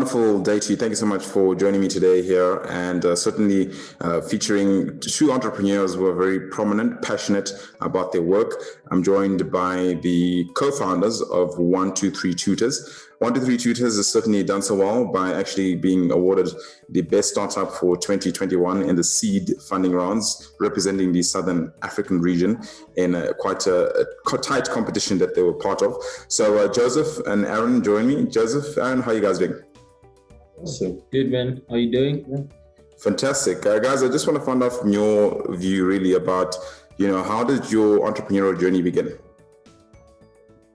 wonderful day to you. Thank you so much for joining me today here, and certainly featuring two entrepreneurs who are very prominent, passionate about their work. I'm joined by the co-founders of 123 Tutors. 123 Tutors has certainly done so well by actually being awarded the best startup for 2021 in the seed funding rounds, representing the Southern African region in quite a tight competition that they were part of. So Joseph and Aaron join me. Joseph, Aaron, how are you guys doing? Awesome. Good, man. How are you doing? Yeah. Fantastic. Guys, I just want to find out from your view really about, how did your entrepreneurial journey begin?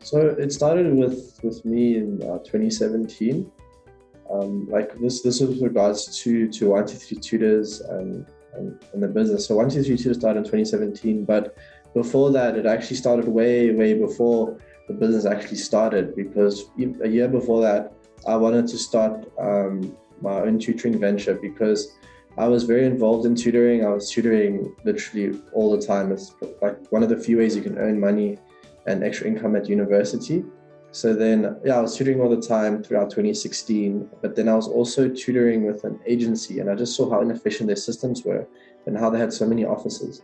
So it started with me in 2017. This was with regards to 123 Tutors and the business. So 123 Tutors started in 2017, but before that, it actually started way before the business actually started, because a year before that, I wanted to start my own tutoring venture because I was very involved in tutoring. I was tutoring literally all the time. It's like one of the few ways you can earn money and extra income at university. So then, I was tutoring all the time throughout 2016, but then I was also tutoring with an agency, and I just saw how inefficient their systems were and how they had so many offices.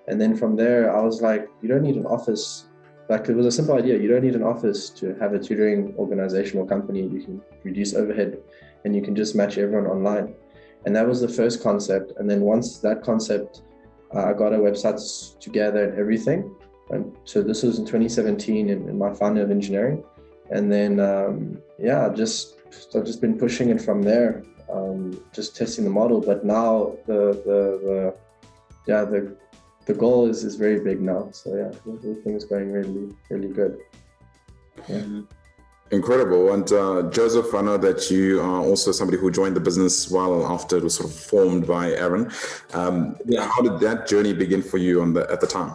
And then from there, I was like, you don't need an office. Like, it was a simple idea. You don't need an office to have a tutoring organization or company. You can reduce overhead and you can just match everyone online. And that was the first concept. And then once that concept, I got our websites together and everything. And so this was in 2017 in my final year of engineering. And then, I've just been pushing it from there, just testing the model. But now the goal is very big now. So everything is going really good. Yeah. Incredible. And Joseph, I know that you are also somebody who joined the business well after it was sort of formed by Aaron. How did that journey begin for you at the time?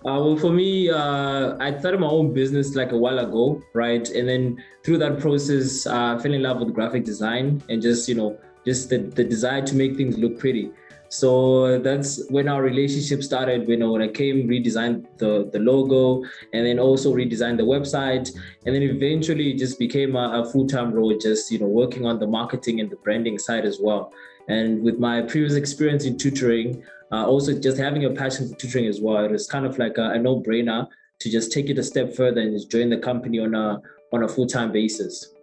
Well, for me, I started my own business like a while ago, right? And then through that process, I fell in love with graphic design and just the desire to make things look pretty. So that's when our relationship started, when I came, redesigned the logo, and then also redesigned the website. And then eventually it just became a full-time role, just, working on the marketing and the branding side as well. And with my previous experience in tutoring, also just having a passion for tutoring as well, it was kind of like a no-brainer to just take it a step further and just join the company on a full-time basis.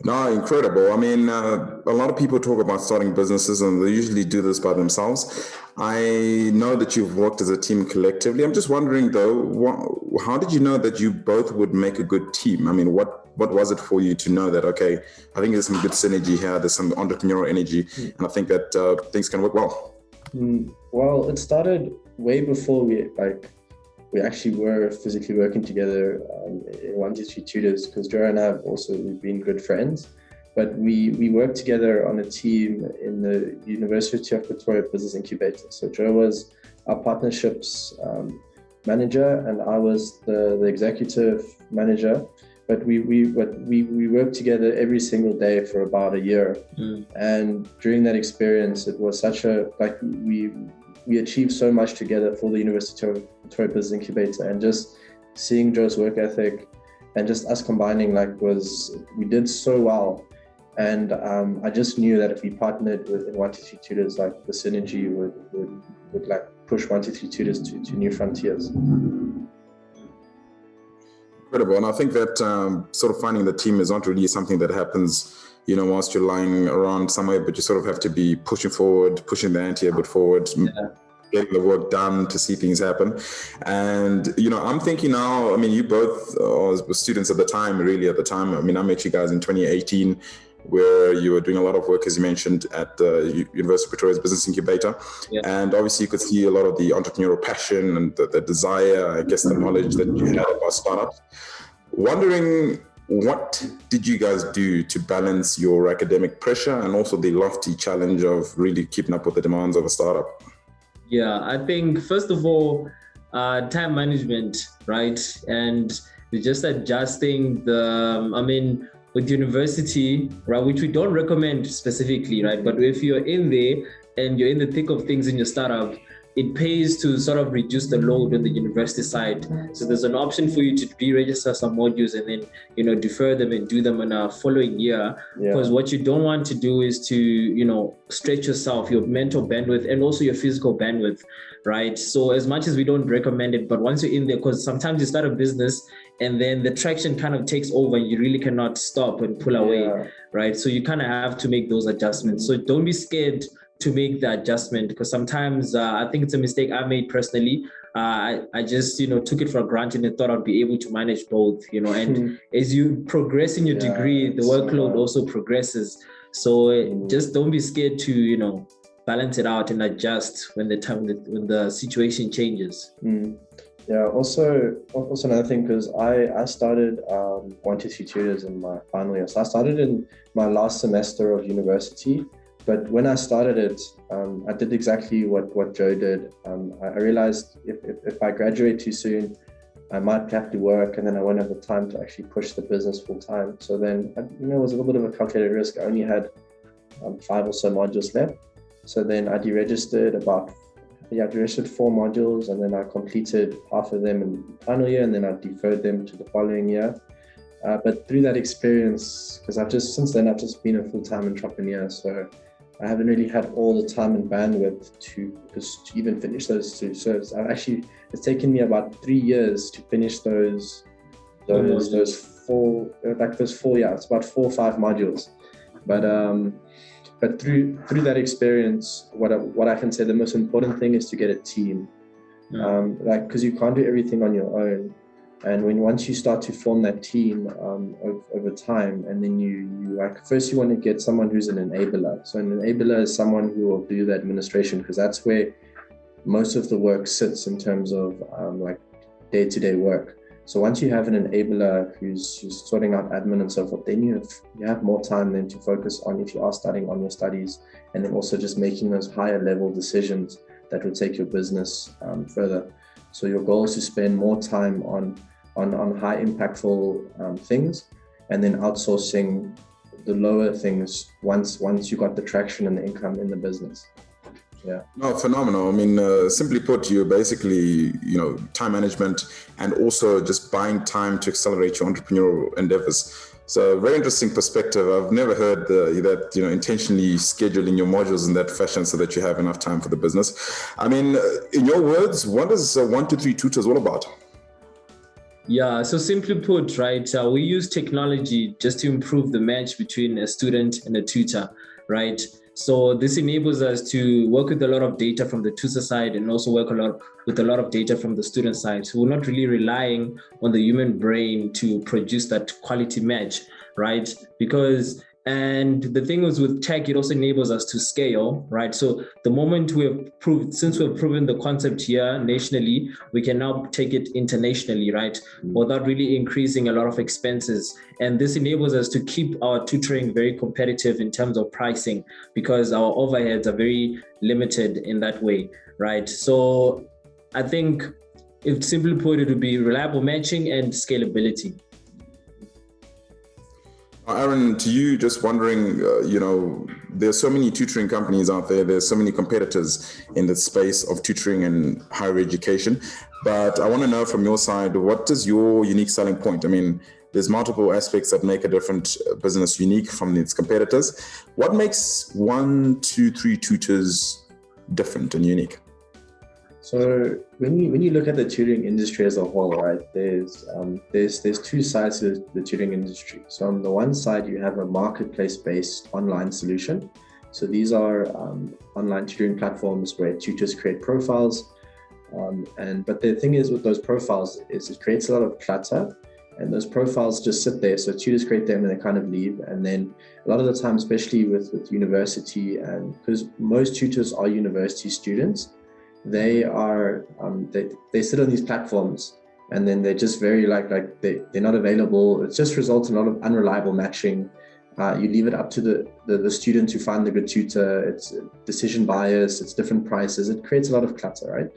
No, incredible. I mean, a lot of people talk about starting businesses and they usually do this by themselves. I know that you've worked as a team collectively. I'm just wondering though, how did you know that you both would make a good team? I mean, what was it for you to know that, okay, I think there's some good synergy here, there's some entrepreneurial energy, and I think that things can work well? Well, it started way before we actually were physically working together in 123 Tutors, because Joe and I we've been good friends. But we worked together on a team in the University of Pretoria Business Incubator. So Joe was our partnerships manager and I was the executive manager. But we worked together every single day for about a year. And during that experience, it was we achieved so much together for the University of Pretoria Business Incubator, and just seeing Joe's work ethic and just us combining, we did so well. And I just knew that if we partnered with 123 Tutors, the synergy would push 123 Tutors to new frontiers. Incredible. And I think that sort of finding the team is not really something that happens, whilst you're lying around somewhere, but you sort of have to be pushing the ante a bit forward, getting the work done to see things happen. And, I'm thinking now, I mean, you both were students at the time. I mean, I met you guys in 2018, where you were doing a lot of work, as you mentioned, at the University of Pretoria's Business Incubator. Yeah. And obviously you could see a lot of the entrepreneurial passion and the desire, I guess, the knowledge that you had about startups. Wondering, what did you guys do to balance your academic pressure and also the lofty challenge of really keeping up with the demands of a startup? Yeah, I think first of all, time management, right? And just adjusting with university, right, which we don't recommend specifically, right? But if you're in there and you're in the thick of things in your startup, it pays to sort of reduce the load on the university side. So there's an option for you to re-register some modules and then, defer them and do them in a following year. Because what you don't want to do is to, stretch yourself, your mental bandwidth and also your physical bandwidth, right? So as much as we don't recommend it, but once you're in there, because sometimes you start a business and then the traction kind of takes over and you really cannot stop and pull away, right? So you kind of have to make those adjustments. So don't be scared to make the adjustment, because sometimes I think it's a mistake I made personally. I just took it for granted and thought I'd be able to manage both, and as you progress in your degree, the workload also progresses. So just don't be scared to balance it out and adjust when the situation changes. Yeah, also another thing, because I started 1 to 3 tutors in my final year. So I started in my last semester of university. But when I started it, I did exactly what Joe did. I realized if I graduate too soon, I might have to work and then I won't have the time to actually push the business full time. So then, it was a little bit of a calculated risk. I only had 5 or so modules left. So then I deregistered I registered 4 modules, and then I completed half of them in the final year, and then I deferred them to the following year. But through that experience, because since then I've just been a full-time entrepreneur, so I haven't really had all the time and bandwidth to even finish those 2. So it's taken me about 3 years to finish those 4, it's about 4 or 5 modules. But through that experience, what I can say, the most important thing is to get a team, because you can't do everything on your own. And once you start to form that team over time, and then you first you want to get someone who's an enabler. So an enabler is someone who will do the administration, because that's where most of the work sits in terms of day-to-day work. So once you have an enabler who's sorting out admin and so forth, then you have more time then to focus on, if you are studying, on your studies, and then also just making those higher level decisions that will take your business further. So your goal is to spend more time on high impactful things, and then outsourcing the lower things once you got the traction and the income in the business. Yeah. No, phenomenal. I mean, simply put, you're basically, time management and also just buying time to accelerate your entrepreneurial endeavors. So very interesting perspective. I've never heard that intentionally scheduling your modules in that fashion so that you have enough time for the business. I mean, in your words, what is 1 to 3 tutors all about? Yeah, so simply put, right, we use technology just to improve the match between a student and a tutor, right? So this enables us to work with a lot of data from the tutor side and also work with a lot of data from the student side. So we're not really relying on the human brain to produce that quality match, right? And the thing is, with tech, it also enables us to scale, right? So the moment since we've proven the concept here nationally, we can now take it internationally, right? Without really increasing a lot of expenses. And this enables us to keep our tutoring very competitive in terms of pricing, because our overheads are very limited in that way, right? So I think, if simply put, it would be reliable matching and scalability. Aaron, to you, just wondering, there's so many tutoring companies out there. There's so many competitors in the space of tutoring and higher education. But I want to know from your side, what is your unique selling point? I mean, there's multiple aspects that make a different business unique from its competitors. What makes 1, 2, 3 tutors different and unique? So when you look at the tutoring industry as a whole, right, there's 2 sides to the tutoring industry. So on the one side, you have a marketplace-based online solution. So these are online tutoring platforms where tutors create profiles. But the thing is with those profiles is it creates a lot of clutter, and those profiles just sit there. So tutors create them and they kind of leave. And then a lot of the time, especially with university, and because most tutors are university students, they sit on these platforms, and then they're just very they're not available. It just results in a lot of unreliable matching. You leave it up to the student to find the good tutor. It's decision bias, it's different prices. It creates a lot of clutter, right?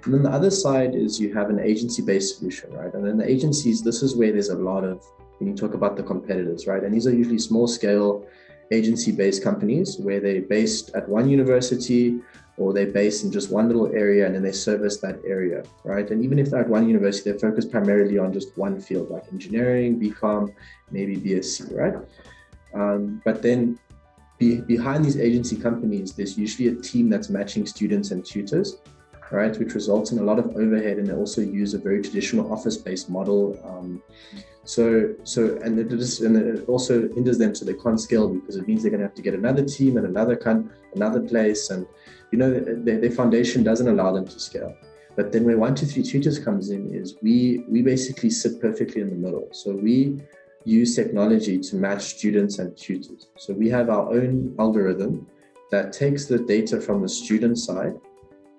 And then the other side is you have an agency-based solution, right? And then the agencies, this is where there's a lot of, when you talk about the competitors, right? And these are usually small-scale agency-based companies where they're based at one university, or they're based in just one little area and then they service that area, right? And even if they're at one university, they focus primarily on just one field, like engineering, BCom, maybe BSc, right? But then behind these agency companies, there's usually a team that's matching students and tutors, right? Which results in a lot of overhead, and they also use a very traditional office-based model. And it also hinders them, so they can't scale, because it means they're going to have to get another team and another place, and their foundation doesn't allow them to scale. But then where 123 Tutors comes in is we basically sit perfectly in the middle. So we use technology to match students and tutors. So we have our own algorithm that takes the data from the student side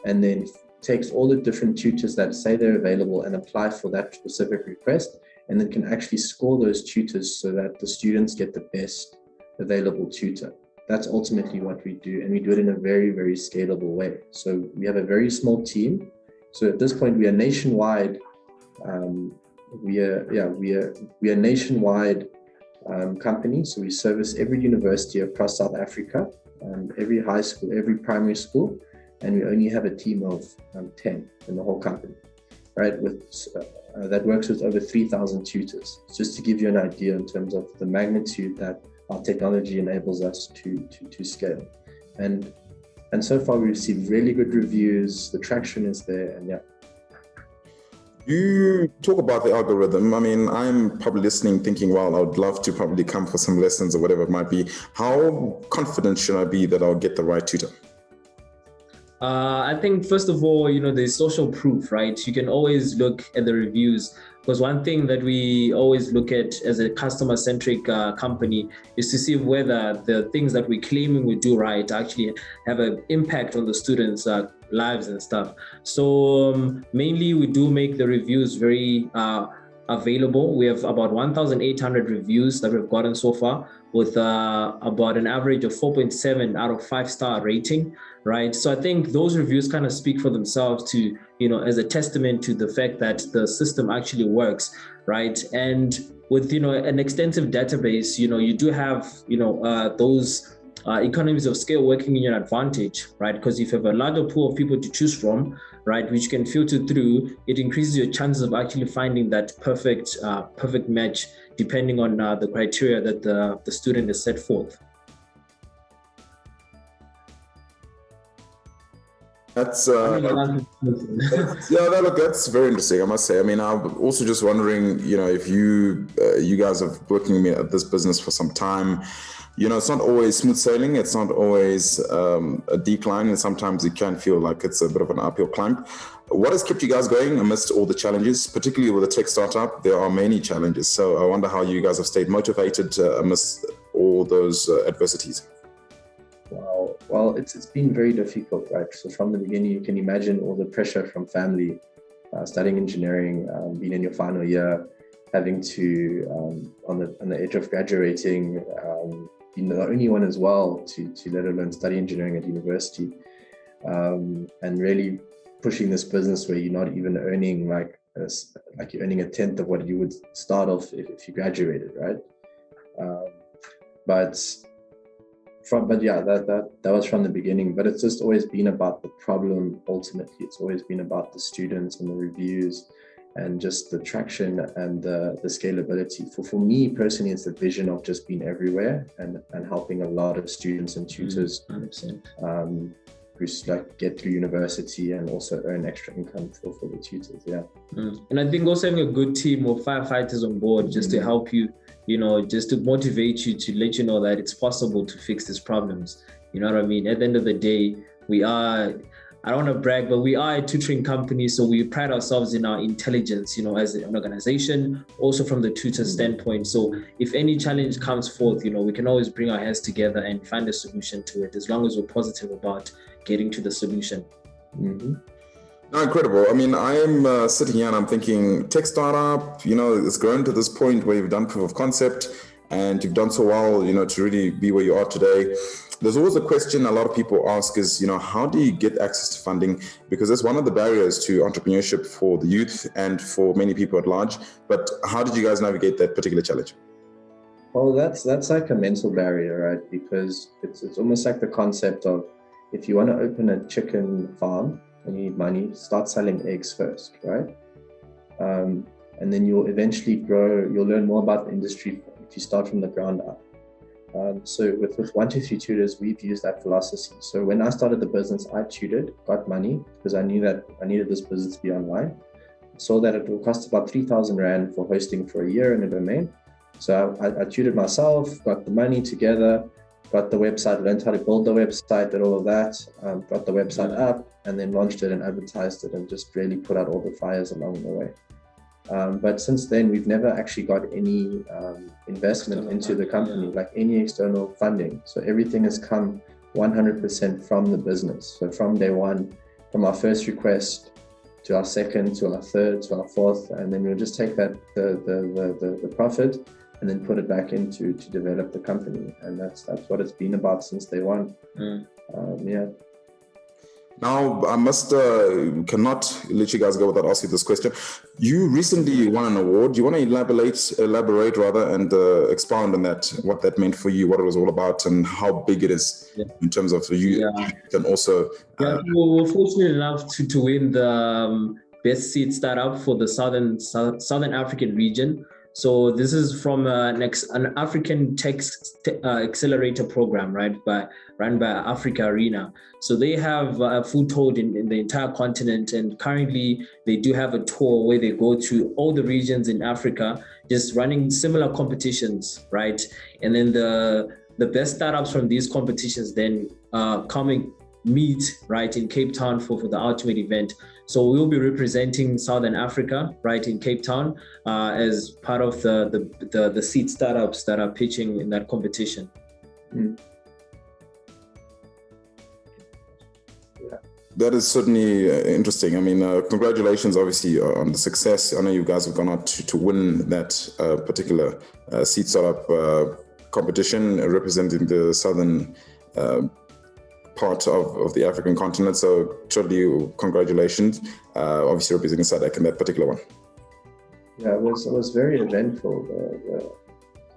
and then takes all the different tutors that say they're available and apply for that specific request, and then can actually score those tutors so that the students get the best available tutor. That's ultimately what we do, and we do it in a very, very scalable way. So we have a very small team. So at this point, we are nationwide. We are a nationwide company. So we service every university across South Africa, every high school, every primary school, and we only have a team of 10 in the whole company, right? That works with over 3,000 tutors, just to give you an idea in terms of the magnitude that our technology enables us to scale. And so far we received really good reviews, the traction is there, and yeah. You talk about the algorithm. I mean, I'm probably listening thinking, well, I would love to probably come for some lessons or whatever it might be. How confident should I be that I'll get the right tutor? I think, first of all, there's social proof, right? You can always look at the reviews, because one thing that we always look at as a customer-centric company is to see whether the things that we're claiming we do right actually have an impact on the students' lives and stuff. So mainly we do make the reviews very available. We have about 1,800 reviews that we've gotten so far, with about an average of 4.7 out of 5-star rating, right? So I think those reviews kind of speak for themselves to, as a testament to the fact that the system actually works, right? And with, an extensive database, you do have, those economies of scale working in your advantage, right? Because if you have a larger pool of people to choose from, right, which you can filter through, it increases your chances of actually finding that perfect match, depending on the criteria that the student has set forth. That's that's very interesting, I must say. I mean, I'm also just wondering, if you guys have working at this business for some time. It's not always smooth sailing. It's not always a decline, and sometimes it can feel like it's a bit of an uphill climb. What has kept you guys going amidst all the challenges, particularly with a tech startup? There are many challenges. So I wonder how you guys have stayed motivated amidst all those adversities. Well, it's been very difficult, right? So from the beginning, you can imagine all the pressure from family, studying engineering, being in your final year, having to, on the edge of graduating, being the only one as well to let alone study engineering at university, and really pushing this business where you're not even earning like you're earning a tenth of what you would start off if you graduated, right? That was from the beginning, but it's just always been about the problem. Ultimately, it's always been about the students and the reviews and just the traction and the scalability. For me personally, it's the vision of just being everywhere and helping a lot of students and tutors 100%. Who get through university and also earn extra income for the tutors. Yeah. And I think also having a good team of firefighters on board just to help you, just to motivate you, to let you know that it's possible to fix these problems. You know what I mean? At the end of the day, I don't want to brag, but we are a tutoring company, so we pride ourselves in our intelligence, as an organization, also from the tutor standpoint. So if any challenge comes forth, we can always bring our heads together and find a solution to it, as long as we're positive about getting to the solution. Mm-hmm. No, incredible. I mean, I am sitting here and I'm thinking, tech startup, it's grown to this point where you've done proof of concept and you've done so well, to really be where you are today. There's always a question a lot of people ask is, how do you get access to funding? Because that's one of the barriers to entrepreneurship for the youth and for many people at large. But how did you guys navigate that particular challenge? Well, that's like a mental barrier, right? Because it's almost like the concept of, if you want to open a chicken farm and you need money, start selling eggs first, right? And then you'll eventually grow, you'll learn more about the industry if you start from the ground up. So with 123 Tutors, we've used that philosophy. So when I started the business, I tutored, got money because I knew that I needed this business to be online. Saw that it will cost about 3,000 Rand for hosting for a year in a domain. So I tutored myself, got the money together, got the website, learned how to build the website, did all of that, got the website up, and then launched it and advertised it and just really put out all the fires along the way. But since then, we've never actually got any investment into the company, like any external funding. So everything has come 100% from the business. So from day one, from our first request to our second, to our third, to our fourth, and then we'll just take that the profit and then put it back into to develop the company. And that's what it's been about since day one. Yeah. Now, I cannot let you guys go without asking this question. You recently won an award. Do you want to elaborate rather, and expound on that, what that meant for you, what it was all about, and how big it is in terms of you and also... we were fortunate enough to win the Best Seed Startup for the Southern African region. So this is from an African tech accelerator program, right, run by Africa Arena. So they have a foothold in the entire continent, and currently they do have a tour where they go to all the regions in Africa, just running similar competitions, right? And then the best startups from these competitions then meet right in Cape Town for the ultimate event. So we'll be representing Southern Africa right in Cape Town as part of the seed startups that are pitching in that competition. That is certainly interesting. I mean, congratulations, obviously, on the success. I know you guys have gone out to win that particular seed startup competition representing the southern part of the African continent. So truly, congratulations. Obviously, representing SADC in that particular one. Yeah, it was very eventful, the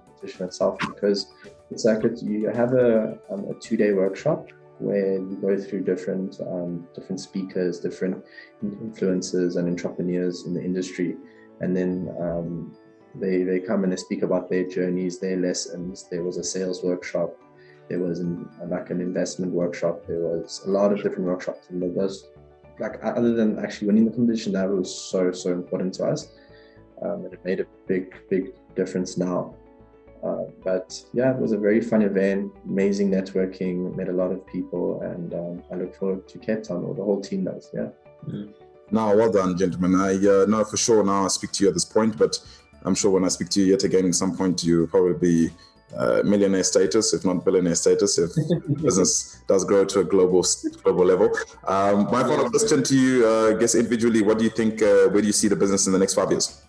competition itself, because it's like you have a 2-day workshop where you go through different speakers, different influencers and entrepreneurs in the industry, and then they come and they speak about their journeys, their lessons. There was a sales workshop, there was an investment workshop, there was a lot of different workshops, and there was, like, other than actually winning the competition, that was so important to us, and it made a big difference now. But yeah, it was a very fun event, amazing networking, met a lot of people, and I look forward to Cape Town, or the whole team does. Now, well done, gentlemen. I know for sure now I speak to you at this point, but I'm sure when I speak to you yet again at some point, you'll probably be millionaire status, if not billionaire status, if business does grow to a global level. My follow-up question to you, I guess individually, what do you think, where do you see the business in the next 5 years?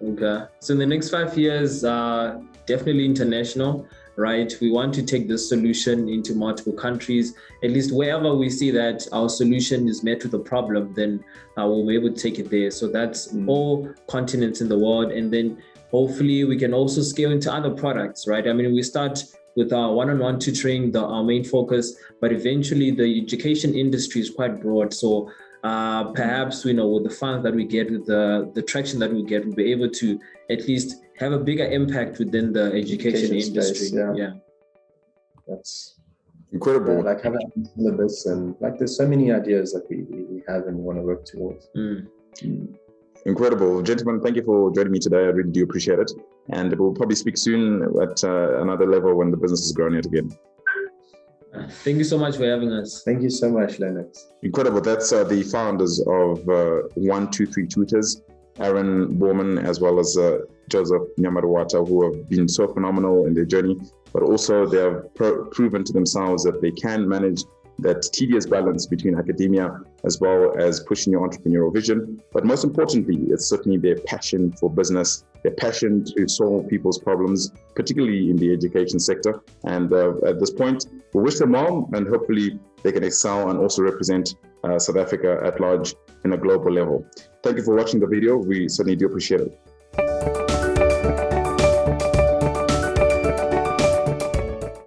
Okay, so in the next 5 years, definitely international, right? We want to take this solution into multiple countries. At least wherever we see that our solution is met with a problem, then we'll be able to take it there. So that's all continents in the world. And then hopefully we can also scale into other products, right? I mean, we start with our one-on-one tutoring, our main focus, but eventually the education industry is quite broad. So perhaps, with the funds that we get, with the traction that we get, we'll be able to at least have a bigger impact within the education industry. Space, that's incredible. Like having a syllabus, and like there's so many ideas that we have and want to work towards. Incredible. Gentlemen, thank you for joining me today. I really do appreciate it. And we'll probably speak soon at another level when the business is growing yet again. Thank you so much for having us. Thank you so much, Lennox. Incredible. That's the founders of 123 Tutors, Aaron Bornmann, as well as Joseph Nyamariwata, who have been so phenomenal in their journey, but also they have proven to themselves that they can manage that tedious balance between academia as well as pushing your entrepreneurial vision. But most importantly, it's certainly their passion for business, their passion to solve people's problems, particularly in the education sector. And at this point, we wish them well, and hopefully they can excel and also represent South Africa at large in a global level. Thank you for watching the video. We certainly do appreciate it.